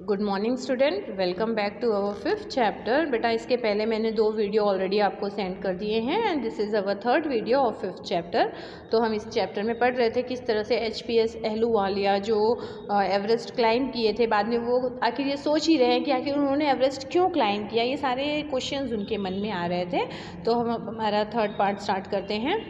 Good morning student, welcome back to our fifth chapter. बेटा इसके पहले मैंने 2 वीडियो ऑलरेडी आपको सेंड कर दिए हैं and this is our third video of fifth chapter. तो हम इस चैप्टर में पढ़ रहे थे किस तरह से HPS अहलूवालिया जो एवरेस्ट क्लाइंब किए थे, बाद में वो आखिर ये सोच ही रहे हैं कि आखिर उन्होंने एवरेस्ट क्यों क्लाइंब किया। ये सारे क्वेश्चंस उनके मन में आ रहे थे। तो हम हमारा थर्ड पार्ट स्टार्ट करते हैं।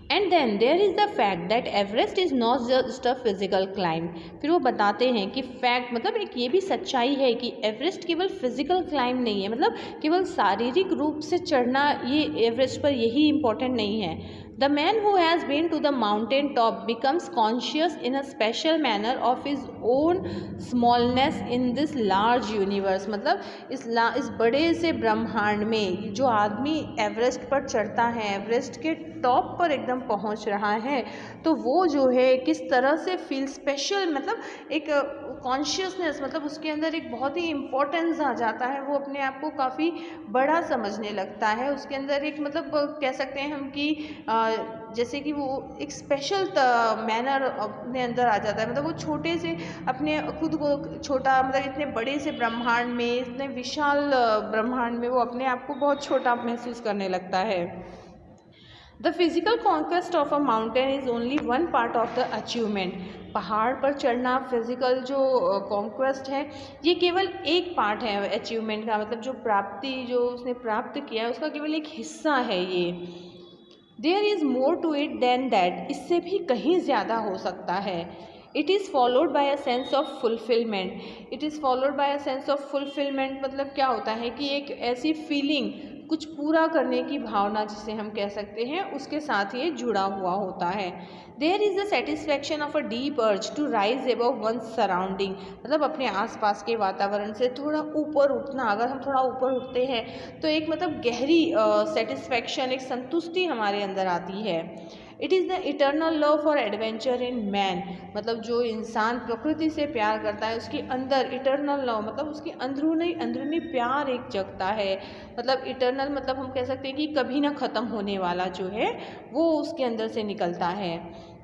And then there is the fact that Everest is not just a physical climb. फिर वो बताते हैं कि फैक्ट मतलब एक ये भी सच्चाई है कि एवरेस्ट केवल फिजिकल क्लाइंब नहीं है, मतलब केवल शारीरिक रूप से चढ़ना ये एवरेस्ट पर यही इम्पोर्टेंट नहीं है। The man who has been to the mountain top becomes conscious in a special manner of his own smallness in this large universe. मतलब इस बड़े से ब्रह्मांड में जो आदमी एवरेस्ट पर चढ़ता है, एवरेस्ट के टॉप पर एकदम पहुंच रहा है, तो वो जो है किस तरह से फील स्पेशल, मतलब एक कॉन्शियसनेस, मतलब उसके अंदर एक बहुत ही इम्पोर्टेंस आ जाता है। वो अपने आप को काफ़ी बड़ा समझने लगता है। उसके अंदर एक मतलब कह सकते हैं हम कि जैसे कि वो एक स्पेशल मैनर अपने अंदर आ जाता है। मतलब वो छोटे से अपने खुद को छोटा, मतलब इतने बड़े से ब्रह्मांड में, इतने विशाल ब्रह्मांड में वो अपने आप को बहुत छोटा महसूस करने लगता है। The physical conquest of a mountain is only one part of the achievement. पहाड़ पर चढ़ना फिजिकल जो कॉन्क्वेस्ट है, ये केवल एक पार्ट है अचीवमेंट का, मतलब जो प्राप्ति जो उसने प्राप्त किया है उसका केवल एक हिस्सा है ये। There is more to it than that, इससे भी कहीं ज़्यादा हो सकता है। It is followed by a sense of fulfilment. It is followed by a sense of fulfilment मतलब क्या होता है कि एक ऐसी फीलिंग, कुछ पूरा करने की भावना जिसे हम कह सकते हैं, उसके साथ ये जुड़ा हुआ होता है। There is the satisfaction of a deep urge to rise above one surrounding. मतलब अपने आसपास के वातावरण से थोड़ा ऊपर उठना। अगर हम थोड़ा ऊपर उठते हैं तो एक मतलब गहरी सेटिस्फैक्शन, एक संतुष्टि हमारे अंदर आती है। It is the eternal love for adventure in man. मतलब जो इंसान प्रकृति से प्यार करता है उसके अंदर इटर्नल लव, मतलब उसके अंदरूनी अंदरूनी प्यार एक जगता है। मतलब इटर्नल मतलब हम कह सकते हैं कि कभी ना ख़त्म होने वाला जो है वो उसके अंदर से निकलता है।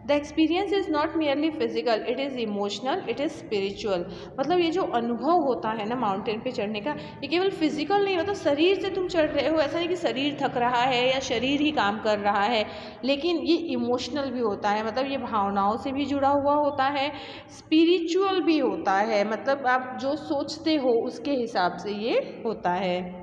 The experience is not merely physical, it is emotional, it is spiritual. मतलब ये जो अनुभव होता है ना माउंटेन पे चढ़ने का, ये केवल फिजिकल नहीं, मतलब शरीर से तुम चढ़ रहे हो, ऐसा नहीं कि शरीर थक रहा है या शरीर ही काम कर रहा है, लेकिन ये इमोशनल भी होता है, मतलब ये भावनाओं से भी जुड़ा हुआ होता है, स्पिरिचुअल भी होता है, मतलब आप जो सोचते हो उसके हिसाब से ये होता है।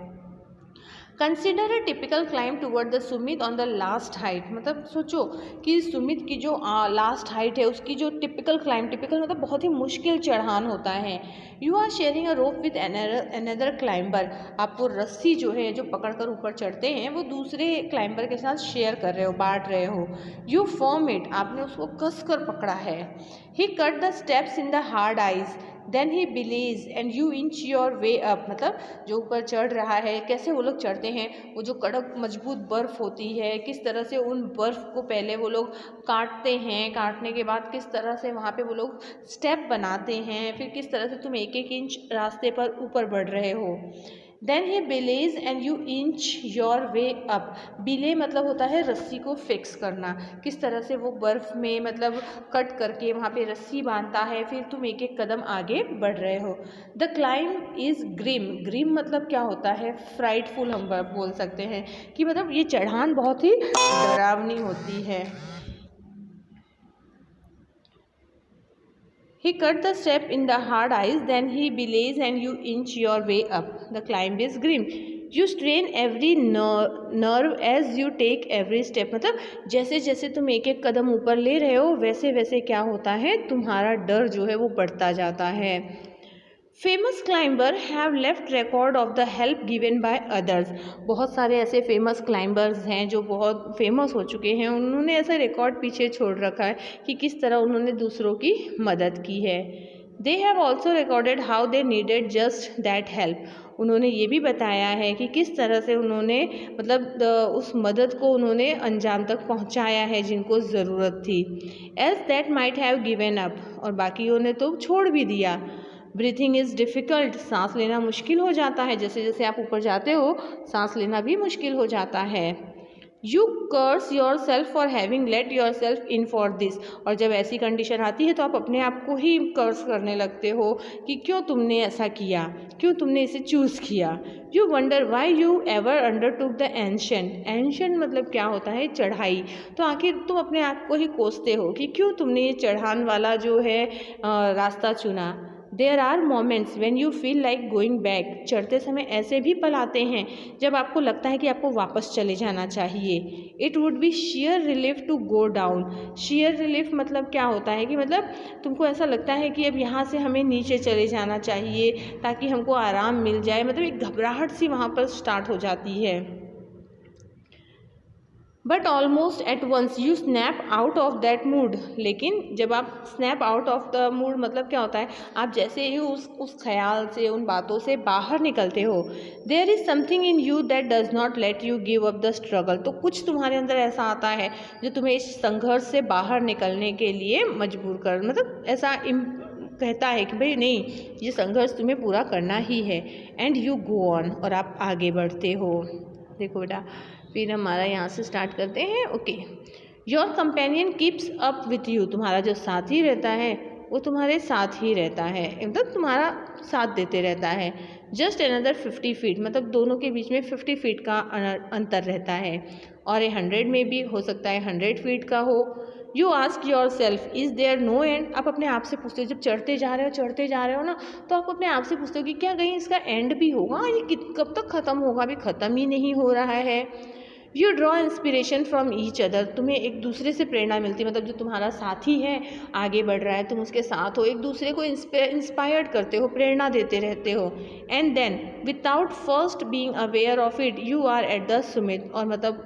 Consider a typical climb toward the Sumit on the last height. मतलब सोचो कि सुमित की जो लास्ट हाइट है उसकी जो टिपिकल क्लाइंब, टिपिकल मतलब बहुत ही मुश्किल चढ़ान होता है। You are sharing a rope with another climber. आप वो रस्सी जो है जो पकड़कर ऊपर चढ़ते हैं वो दूसरे क्लाइंबर के साथ शेयर कर रहे हो, बांट रहे हो। यू फॉर्म इट, आपने उसको कस कर पकड़ा है। He cut the steps in the hard ice then he belays and you inch your way up. मतलब जो ऊपर चढ़ रहा है, कैसे वो लोग चढ़ते हैं, वो जो कड़क मजबूत बर्फ़ होती है, किस तरह से उन बर्फ़ को पहले वो लोग काटते हैं, काटने के बाद किस तरह से वहाँ पे वो लोग स्टेप बनाते हैं, फिर किस तरह से तुम एक एक इंच रास्ते पर ऊपर बढ़ रहे हो। Then he belays and you inch your way up. Belay मतलब होता है रस्सी को फिक्स करना, किस तरह से वो बर्फ़ में मतलब कट करके वहाँ पे रस्सी बांधता है, फिर तुम एक एक कदम आगे बढ़ रहे हो। The climb is grim. Grim मतलब क्या होता है, फ्राइटफुल हम बोल सकते हैं कि मतलब ये चढ़ान बहुत ही डरावनी होती है। He cut the step in the hard ice, then he belays and you inch your way up. The climb is grim. You strain every nerve as you take every step. मतलब जैसे जैसे तुम एक एक कदम ऊपर ले रहे हो वैसे वैसे क्या होता है, तुम्हारा डर जो है वो बढ़ता जाता है। Famous climber have left record of the help given by others. बहुत सारे ऐसे फेमस क्लाइंबर्स हैं जो बहुत फेमस हो चुके हैं, उन्होंने ऐसा रिकॉर्ड पीछे छोड़ रखा है कि किस तरह उन्होंने दूसरों की मदद की है। They have also recorded how they needed just that help. उन्होंने ये भी बताया है कि किस तरह से उन्होंने मतलब उस मदद को उन्होंने अंजाम तक पहुंचाया है जिनको ज़रूरत थी। Else that might have given up, और बाकियों ने तो छोड़ भी दिया। ब्रीथिंग इज़ डिफ़िकल्ट, सांस लेना मुश्किल हो जाता है, जैसे जैसे आप ऊपर जाते हो सांस लेना भी मुश्किल हो जाता है। You curse yourself for having let yourself in for this. और जब ऐसी कंडीशन आती है तो आप अपने आप को ही कर्स करने लगते हो कि क्यों तुमने ऐसा किया, क्यों तुमने इसे चूज़ किया। You wonder why you ever undertook the ancient. Ancient मतलब क्या होता है, चढ़ाई। तो आखिर तुम अपने आप को ही कोसते हो कि क्यों तुमने ये चढ़ान वाला जो है रास्ता चुना। There are moments when you feel like going back. चढ़ते समय ऐसे भी पल आते हैं जब आपको लगता है कि आपको वापस चले जाना चाहिए। It would be sheer relief to go down. Sheer relief मतलब क्या होता है कि मतलब तुमको ऐसा लगता है कि अब यहाँ से हमें नीचे चले जाना चाहिए ताकि हमको आराम मिल जाए, मतलब एक घबराहट सी वहाँ पर स्टार्ट हो जाती है। But almost at once you snap out of that mood. लेकिन जब आप snap out of the mood मतलब क्या होता है, आप जैसे ही उस ख्याल से, उन बातों से बाहर निकलते हो, there is something in you that does not let you give up the struggle. तो कुछ तुम्हारे अंदर ऐसा आता है जो तुम्हें इस संघर्ष से बाहर निकलने के लिए मजबूर कर, मतलब ऐसा कहता है कि भाई नहीं, ये संघर्ष तुम्हें पूरा करना ही है। एंड यू गो ऑन, और आप आगे बढ़ते हो। देखो बेटा, फिर हमारा यहाँ से स्टार्ट करते हैं। Okay, your companion keeps up with you. तुम्हारा जो साथी रहता है वो तुम्हारे साथ ही रहता है, मतलब तुम्हारा साथ देते रहता है। जस्ट अनदर 50 फीट, मतलब दोनों के बीच में 50 फीट का अंतर रहता है, और 100 में भी हो सकता है 100 फीट का हो। You ask yourself is there no end. आप अपने आप से पूछते हो, जब चढ़ते जा रहे हो ना, तो आप अपने आप से पूछते हो कि क्या कहीं इसका एंड भी होगा, ये कब तक ख़त्म होगा, अभी ख़त्म ही नहीं हो रहा है। You draw inspiration from each other. तुम्हें एक दूसरे से प्रेरणा मिलती है, मतलब जो तुम्हारा साथी है आगे बढ़ रहा है, तुम उसके साथ हो, एक दूसरे को इंस्पायर्ड करते हो, प्रेरणा देते रहते हो। And then without first being aware of it you are at the summit. और मतलब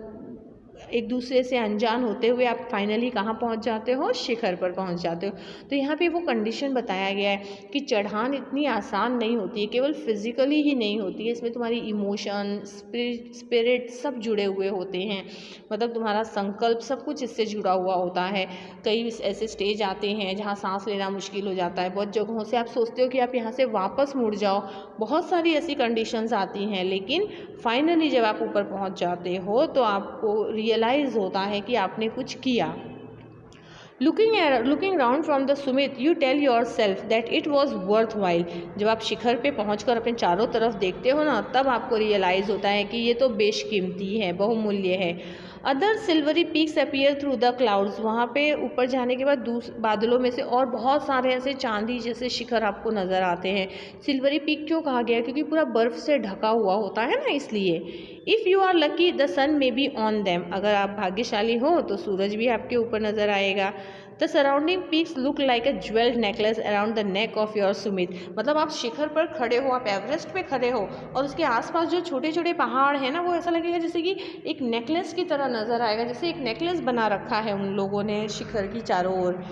एक दूसरे से अनजान होते हुए आप फाइनली कहाँ पहुँच जाते हो, शिखर पर पहुँच जाते हो। तो यहाँ पे वो कंडीशन बताया गया है कि चढ़ान इतनी आसान नहीं होती है, केवल फिजिकली ही नहीं होती है, इसमें तुम्हारी इमोशन, स्पिरिट सब जुड़े हुए होते हैं, मतलब तुम्हारा संकल्प सब कुछ इससे जुड़ा हुआ होता है। कई ऐसे स्टेज आते हैं जहाँ सांस लेना मुश्किल हो जाता है, बहुत जगहों से आप सोचते हो कि आप यहाँ से वापस मुड़ जाओ, बहुत सारी ऐसी कंडीशंस आती हैं, लेकिन फाइनली जब आप ऊपर पहुँच जाते हो तो आपको रियलाइज़ होता है कि आपने कुछ किया। Looking round from the summit you tell yourself that it was worth while. जब आप शिखर पे पहुंचकर अपने चारों तरफ देखते हो ना, तब आपको रियलाइज़ होता है कि ये तो बेशकीमती है, बहुमूल्य है। Other silvery peaks appear through the clouds. वहाँ पे ऊपर जाने के बाद बादलों में से और बहुत सारे ऐसे चांदी जैसे शिखर आपको नज़र आते हैं। सिल्वरी पीक क्यों कहा गया, क्योंकि पूरा बर्फ़ से ढका हुआ होता है ना, इसलिए। If you are lucky the sun may be on them. अगर आप भाग्यशाली हो तो सूरज भी आपके ऊपर नज़र आएगा। The surrounding peaks look like a jewelled necklace around the neck of your Sumit. मतलब आप शिखर पर खड़े हो, आप एवरेस्ट पे खड़े हो, और उसके आसपास जो छोटे छोटे पहाड़ हैं ना, वो ऐसा लगेगा जैसे कि एक नेकलेस की तरह नज़र आएगा, जैसे एक नेकलेस बना रखा है उन लोगों ने शिखर की चारों ओर।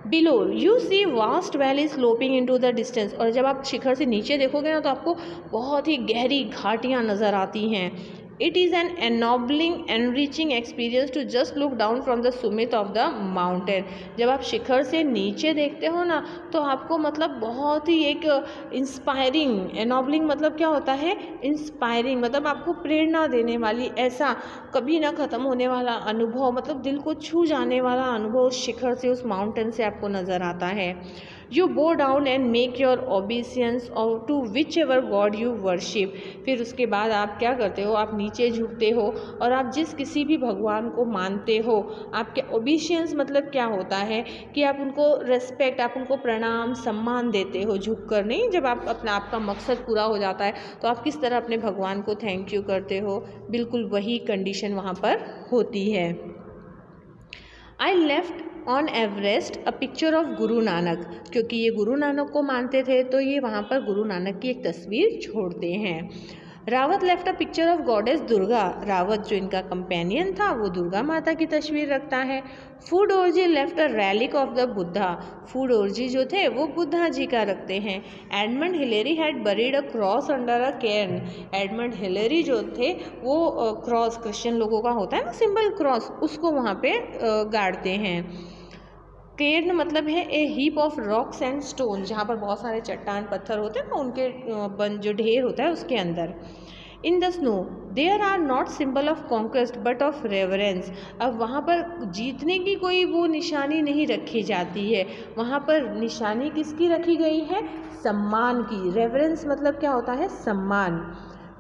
Below you see vast valley sloping into the distance. और जब आप शिखर से नीचे देखोगे ना, तो आपको बहुत ही गहरी घाटियाँ नज़र आती हैं। It is an ennobling enriching experience to just look down from the summit of the mountain. जब आप शिखर से नीचे देखते हो ना, तो आपको मतलब बहुत ही एक इंस्पायरिंग, एनॉबलिंग मतलब क्या होता है, इंस्पायरिंग, मतलब आपको प्रेरणा देने वाली, ऐसा कभी ना ख़त्म होने वाला अनुभव, मतलब दिल को छू जाने वाला अनुभव उस शिखर से, उस माउंटेन से आपको नज़र आता है। You bow down and make your obeisance or to whichever god you worship. फिर उसके बाद आप क्या करते हो, आप नीचे झुकते हो और आप जिस किसी भी भगवान को मानते हो, आपके ओबीसियंस मतलब क्या होता है कि आप उनको रेस्पेक्ट, आप उनको प्रणाम, सम्मान देते हो, झुक कर नहीं। जब आप अपना आपका मकसद पूरा हो जाता है तो आप किस तरह अपने भगवान को थैंक यू करते हो, बिल्कुल वही कंडीशन वहाँ पर होती है। I left on Everest a picture of Guru Nanak. क्योंकि ये गुरु नानक को मानते थे तो ये वहाँ पर गुरु नानक की एक तस्वीर छोड़ते हैं। Rawat left a picture of goddess Durga. Rawat जो इनका कंपेनियन था वो दुर्गा माता की तस्वीर रखता है। फूड ओरजी left a relic of the Buddha. फूड ओरजी जो थे वो बुद्धा जी का रखते हैं। Edmund Hillary had buried a cross under a cairn. Edmund Hillary जो थे वो क्रॉस, क्रिश्चियन लोगों का होता है ना सिंबल क्रॉस, उसको वहाँ पे गाड़ते हैं। केर्न मतलब है a heap of rocks and stone, जहाँ पर बहुत सारे चट्टान पत्थर होते हैं ना, उनके जो ढेर होता है उसके अंदर। In the snow there are not symbol of conquest but of reverence. अब वहाँ पर जीतने की कोई वो निशानी नहीं रखी जाती है, वहाँ पर निशानी किसकी रखी गई है? सम्मान की। रेवरेंस मतलब क्या होता है? सम्मान।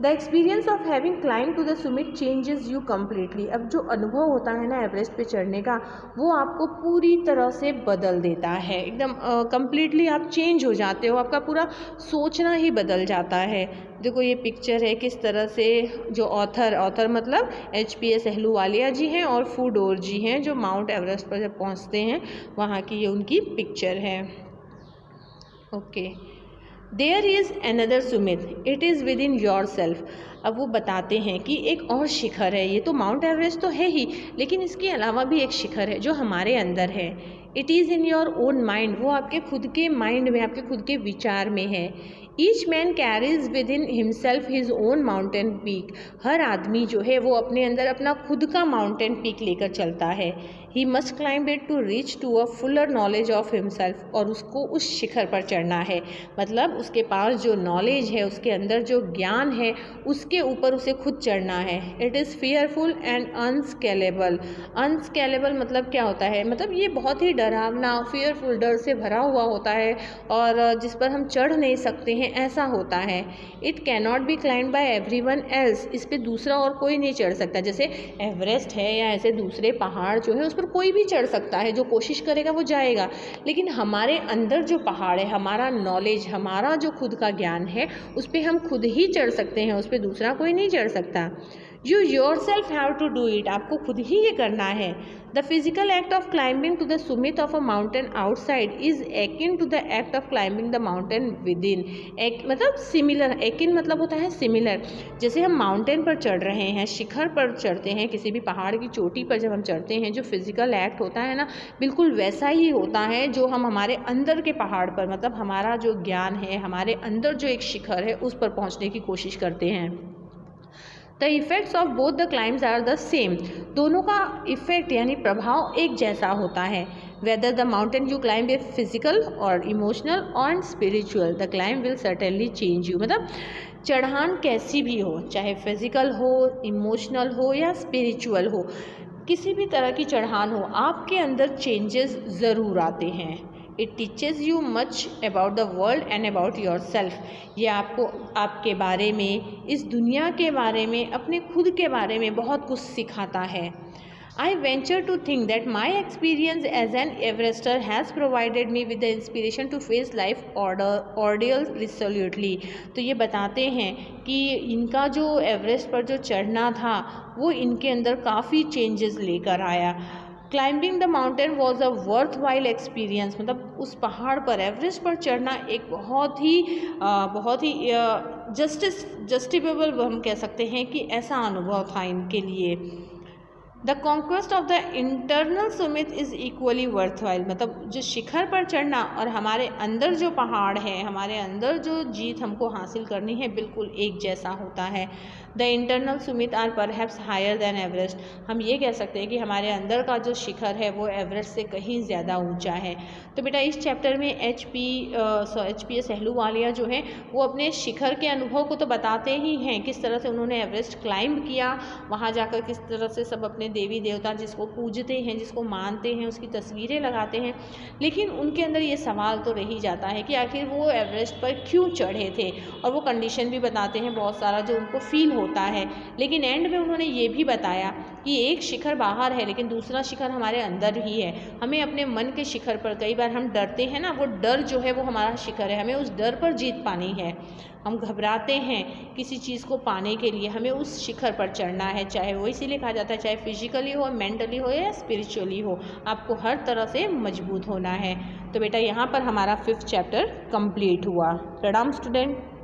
The experience of having climb to the summit changes you completely. अब जो अनुभव होता है ना एवरेस्ट पे चढ़ने का, वो आपको पूरी तरह से बदल देता है, एकदम कम्प्लीटली आप चेंज हो जाते हो, आपका पूरा सोचना ही बदल जाता है। देखो ये पिक्चर है किस तरह से जो ऑथर मतलब HPS अहलूवालिया जी हैं और फू डोर जी हैं, जो माउंट एवरेस्ट पर जब पहुँचते हैं वहाँ की ये उनकी पिक्चर है। Okay, there is another summit, it is within yourself. अब वो बताते हैं कि एक और शिखर है, ये तो माउंट एवरेस्ट तो है ही, लेकिन इसके अलावा भी एक शिखर है जो हमारे अंदर है। It is in your own mind, वो आपके खुद के माइंड में, आपके खुद के विचार में है। Each man carries within himself his own mountain peak. हर आदमी जो है वो अपने अंदर अपना खुद का माउंटेन पीक लेकर चलता है। He must climb it to reach to a fuller knowledge of himself, और उसको उस शिखर पर चढ़ना है, मतलब उसके पास जो नॉलेज है, उसके अंदर जो ज्ञान है, उसके ऊपर उसे खुद चढ़ना है। It is fearful and unscalable. Unscalable मतलब क्या होता है? मतलब ये बहुत ही डरावना, फियरफुल, डर से भरा हुआ होता है और जिस पर हम चढ़ नहीं सकते हैं, ऐसा होता है। It cannot be climb by everyone else, इस पर दूसरा और कोई नहीं चढ़ सकता। जैसे एवरेस्ट है या ऐसे दूसरे पहाड़ जो है उस पर कोई भी चढ़ सकता है, जो कोशिश करेगा वो जाएगा, लेकिन हमारे अंदर जो पहाड़ है, हमारा नॉलेज, हमारा जो खुद का ज्ञान है, उस पर हम खुद ही चढ़ सकते हैं, उस पर दूसरा कोई नहीं चढ़ सकता। You yourself have to do it, आपको खुद ही ये करना है। The physical act of climbing to the summit of a mountain outside is akin to the act of climbing the mountain within. एक मतलब सिमिलर, एकिन मतलब होता है सिमिलर। जैसे हम माउंटेन पर चढ़ रहे हैं, शिखर पर चढ़ते हैं, किसी भी पहाड़ की चोटी पर जब हम चढ़ते हैं, जो फिजिकल एक्ट होता है ना, बिल्कुल वैसा ही होता है जो हम हमारे अंदर के पहाड़ पर, मतलब हमारा जो ज्ञान है, हमारे अंदर जो एक शिखर है, उस पर पहुँचने की कोशिश करते हैं। The effects of both the climbs are the same, दोनों का इफ़ेक्ट यानी प्रभाव एक जैसा होता है। Whether the mountain you climb is physical और इमोशनल और spiritual, the climb will certainly change you. मतलब चढ़ान कैसी भी हो, चाहे फिजिकल हो, इमोशनल हो या स्पिरिचुअल हो, किसी भी तरह की चढ़ान हो, आपके अंदर चेंजेस ज़रूर आते हैं। It teaches you much about the world and about yourself. ये आपको आपके बारे में, इस दुनिया के बारे में, अपने खुद के बारे में बहुत कुछ सिखाता है। I venture to think that my experience as an Everester has provided me with the inspiration to face life ordeals resolutely। तो ये बताते हैं कि इनका जो एवरेस्ट पर जो चढ़ना था वो इनके अंदर काफ़ी चेंजेस लेकर आया। Climbing the mountain was a worth while experience, मतलब उस पहाड़ पर, एवरेस्ट पर चढ़ना एक बहुत ही जस्टिफेबल हम कह सकते हैं कि ऐसा अनुभव था इनके लिए। The conquest of the internal Sumit is equally worthwhile, मतलब जो शिखर पर चढ़ना और हमारे अंदर जो पहाड़ है, हमारे अंदर जो जीत हमको हासिल करनी है, बिल्कुल एक जैसा होता है। The internal summit are perhaps higher than Everest, हम ये कह सकते हैं कि हमारे अंदर का जो शिखर है वो एवरेस्ट से कहीं ज़्यादा ऊंचा है। तो बेटा इस चैप्टर में HPS अहलूवालिया जो है वो अपने शिखर के अनुभव को तो बताते ही हैं, किस तरह से उन्होंने एवरेस्ट क्लाइंब किया, वहाँ जाकर किस तरह से सब अपने देवी देवता जिसको पूजते हैं, जिसको मानते हैं, उसकी तस्वीरें लगाते हैं, लेकिन उनके अंदर ये सवाल तो रह ही जाता है कि आखिर वो एवरेस्ट पर क्यों चढ़े थे, और वो कंडीशन भी बताते हैं बहुत सारा जो उनको फील होता है। लेकिन एंड में उन्होंने ये भी बताया कि एक शिखर बाहर है लेकिन दूसरा शिखर हमारे अंदर ही है। हमें अपने मन के शिखर पर, कई बार हम डरते हैं ना, वो डर जो है वो हमारा शिखर है, हमें उस डर पर जीत पानी है। हम घबराते हैं किसी चीज़ को पाने के लिए, हमें उस शिखर पर चढ़ना है, चाहे वो इसीलिए कहा जाता है, चाहे फिजिकली हो, मेंटली हो या स्पिरिचुअली हो, आपको हर तरह से मजबूत होना है। तो बेटा यहाँ पर हमारा 5th चैप्टर कंप्लीट हुआ। प्रणाम स्टूडेंट।